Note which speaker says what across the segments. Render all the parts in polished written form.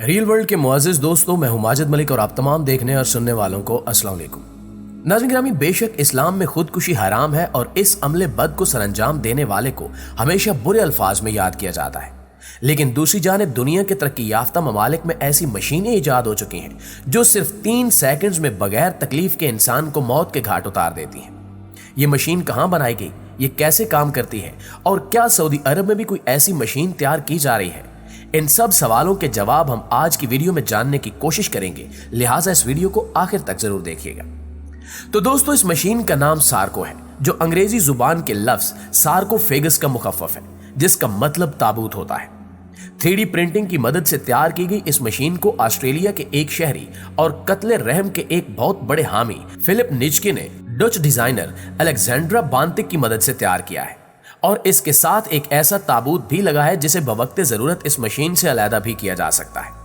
Speaker 1: Rail world کے معزز دوستوں، میں ہوں ماجد ملک اور آپ تمام دیکھنے اور سننے والوں کو السلام علیکم۔ ناظرین گرامی، بے شک اسلام میں خودکشی حرام ہے اور اس عمل بد کو سر انجام دینے والے کو ہمیشہ برے الفاظ میں یاد کیا جاتا ہے، لیکن دوسری جانب دنیا کے ترقی یافتہ ممالک میں ایسی مشینیں ایجاد ہو چکی ہیں جو صرف 3 سیکنڈز میں بغیر تکلیف کے انسان کو موت کے گھاٹ اتار دیتی ہیں۔ یہ مشین کہاں بنائی گئی، یہ کیسے کام کرتی ہے، اور کیا سعودی عرب میں بھی کوئی ایسی مشین تیار کی جا رہی ہے؟ ان سب سوالوں کے جواب ہم آج کی ویڈیو میں جاننے کی کوشش کریں گے، لہٰذا اس ویڈیو کو آخر تک ضرور دیکھیے گا۔ تو دوستو، اس مشین کا نام سارکو ہے، جو انگریزی زبان کے لفظ سارکوفیگس کا مخفف ہے، جس کا مطلب تابوت ہوتا ہے۔ 3D پرنٹنگ کی مدد سے تیار کی گئی اس مشین کو آسٹریلیا کے ایک شہری اور قتل رحم کے ایک بہت بڑے حامی فلپ نچکے نے ڈچ ڈیزائنر الیگزینڈرا بانتک کی مدد سے تیار کیا ہے، اور اس کے ساتھ ایک ایسا تابوت بھی لگا ہے جسے بوقت ضرورت اس مشین سے علیحدہ بھی کیا جا سکتا ہے۔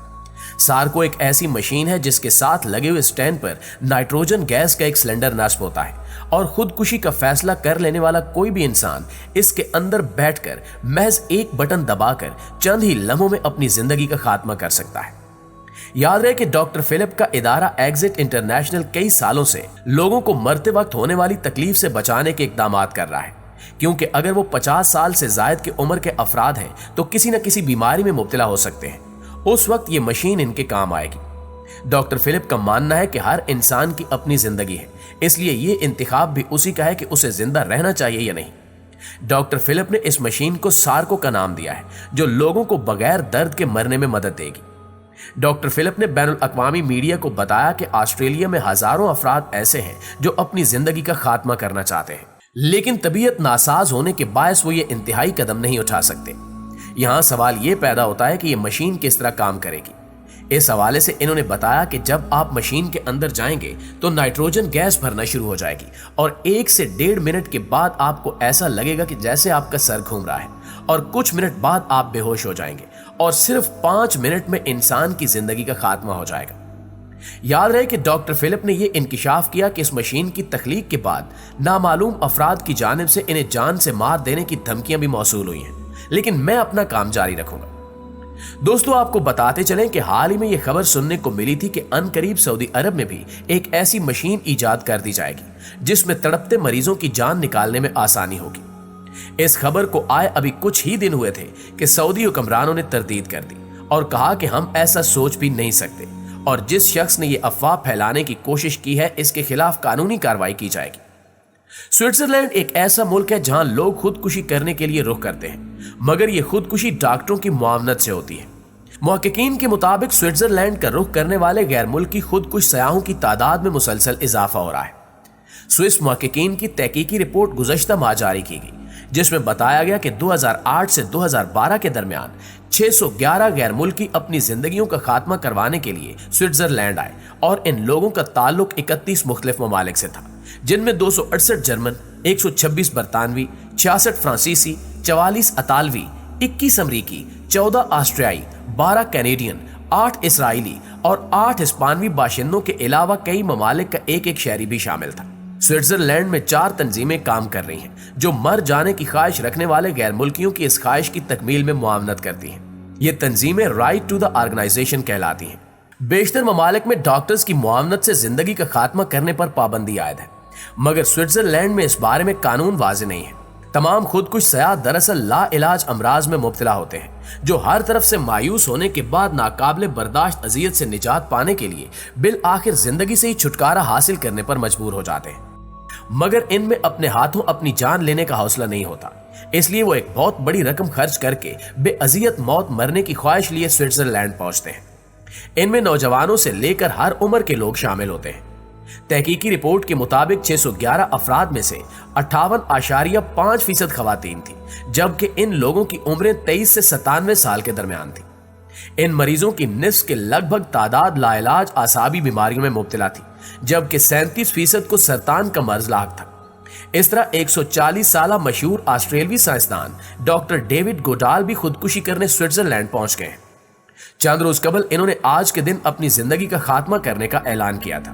Speaker 1: سارکو ایک ایسی مشین ہے جس کے ساتھ لگے ہوئے سٹینڈ پر نائٹروجن گیس کا ایک سلنڈر نصب ہوتا ہے، اور خودکشی کا فیصلہ کر لینے والا کوئی بھی انسان اس کے اندر بیٹھ کر محض ایک بٹن دبا کر چند ہی لمحوں میں اپنی زندگی کا خاتمہ کر سکتا ہے۔ یاد رہے کہ ڈاکٹر فلپ کا ادارہ ایگزٹ انٹرنیشنل کئی سالوں سے لوگوں کو مرتے وقت ہونے والی تکلیف سے بچانے کے اقدامات کر رہا ہے، کیونکہ اگر وہ 50 سال سے زائد کی عمر کے افراد ہیں تو کسی نہ کسی بیماری میں مبتلا ہو سکتے ہیں، اس وقت یہ مشین ان کے کام آئے گی۔ ڈاکٹر فلپ کا ماننا ہے کہ ہر انسان کی اپنی زندگی ہے، اس لیے یہ انتخاب بھی اسی کا ہے کہ اسے زندہ رہنا چاہیے یا نہیں۔ ڈاکٹر فلپ نے اس مشین کو سارکو کا نام دیا ہے، جو لوگوں کو بغیر درد کے مرنے میں مدد دے گی۔ ڈاکٹر فلپ نے بین الاقوامی میڈیا کو بتایا کہ آسٹریلیا میں ہزاروں افراد ایسے ہیں جو اپنی زندگی کا خاتمہ کرنا چاہتے ہیں، لیکن طبیعت ناساز ہونے کے باعث وہ یہ انتہائی قدم نہیں اٹھا سکتے۔ یہاں سوال یہ پیدا ہوتا ہے کہ یہ مشین کس طرح کام کرے گی۔ اس حوالے سے انہوں نے بتایا کہ جب آپ مشین کے اندر جائیں گے تو نائٹروجن گیس بھرنا شروع ہو جائے گی، اور 1 سے 1.5 منٹ کے بعد آپ کو ایسا لگے گا کہ جیسے آپ کا سر گھوم رہا ہے، اور کچھ منٹ بعد آپ بے ہوش ہو جائیں گے، اور صرف 5 منٹ میں انسان کی زندگی کا خاتمہ ہو جائے گا۔ یاد رہے کہ ڈاکٹر فلپ نے یہ انکشاف کیا کہ اس مشین کی تخلیق کے بعد نامعلوم افراد کی جانب سے انہیں جان سے مار دینے کی دھمکیاں بھی موصول ہوئی ہیں، لیکن میں اپنا کام جاری رکھوں گا۔ دوستو، آپ کو بتاتے چلیں کہ حال ہی میں یہ خبر سننے کو ملی تھی کہ ان قریب سعودی عرب میں بھی ایک ایسی مشین ایجاد کر دی جائے گی جس میں تڑپتے مریضوں کی جان نکالنے میں آسانی ہوگی۔ اس خبر کو آئے ابھی کچھ ہی دن ہوئے تھے کہ سعودی حکمرانوں نے تردید کر دی اور کہا کہ ہم ایسا سوچ بھی نہیں سکتے، اور جس شخص نے یہ افواہ پھیلانے کی کوشش کی ہے اس کے خلاف قانونی کارروائی کی جائے گی۔ سوئٹزرلینڈ ایک ایسا ملک ہے جہاں لوگ خودکشی کرنے کے لیے رخ کرتے ہیں، مگر یہ خودکشی ڈاکٹروں کی معاونت سے ہوتی ہے۔ محققین کے مطابق سوئٹزرلینڈ کا رخ کرنے والے غیر ملکی خودکش سیاحوں کی تعداد میں مسلسل اضافہ ہو رہا ہے۔ سوئس محققین کی تحقیقی رپورٹ گزشتہ ماہ جاری کی گئی، جس میں بتایا گیا کہ 2008 سے 2012 کے درمیان 611 غیر ملکی اپنی زندگیوں کا خاتمہ کروانے کے لیے سوئٹزرلینڈ آئے، اور ان لوگوں کا تعلق 31 مختلف ممالک سے تھا، جن میں 268 جرمن، 126 برطانوی، 66 فرانسیسی، 44 اطالوی، 21 امریکی، 14 آسٹریائی، 12 کینیڈین، 8 اسرائیلی اور 8 ہسپانوی باشندوں کے علاوہ کئی ممالک کا ایک شہری بھی شامل تھا۔ سوئٹزرلینڈ میں 4 تنظیمیں کام کر رہی ہیں جو مر جانے کی خواہش رکھنے والے غیر ملکیوں کی اس خواہش کی تکمیل میں معاونت کرتی ہیں۔ یہ تنظیمیں رائٹ ٹو دا آرگنائزیشن کہلاتی ہیں۔ بیشتر ممالک میں ڈاکٹرز کی معاونت سے زندگی کا خاتمہ کرنے پر پابندی عائد ہے، مگر سوئٹزرلینڈ میں اس بارے میں قانون واضح نہیں ہے۔ تمام خودکش سیاح دراصل لا علاج امراض میں مبتلا ہوتے ہیں، جو ہر طرف سے مایوس ہونے کے بعد ناقابل برداشت اذیت سے نجات پانے کے لیے بالآخر زندگی سے ہی چھٹکارا حاصل کرنے پر مجبور ہو جاتے ہیں، مگر ان میں اپنے ہاتھوں اپنی جان لینے کا حوصلہ نہیں ہوتا، اس لیے وہ ایک بہت بڑی رقم خرچ کر کے بے اذیت موت مرنے کی خواہش لیے سوئٹزرلینڈ پہنچتے ہیں۔ ان میں نوجوانوں سے لے کر ہر عمر کے لوگ شامل ہوتے ہیں۔ تحقیقی رپورٹ کے مطابق 611 افراد میں سے 58.5% خواتین تھیں، جبکہ ان لوگوں کی عمریں 23 سے 97 سال کے درمیان تھیں۔ ان مریضوں کی نصف کے لگ بھگ تعداد لا علاج اعصابی بیماریوں میں مبتلا تھی، جبکہ 37% کو سرطان کا مرض لاحق تھا۔ اس طرح 140 سالہ مشہور آسٹریلوی سائنسدان ڈاکٹر ڈیوڈ گوڈال بھی خودکشی کرنے سوئٹزرلینڈ پہنچ گئے ہیں۔ چند روز قبل انہوں نے آج کے دن اپنی زندگی کا خاتمہ کرنے کا اعلان کیا تھا۔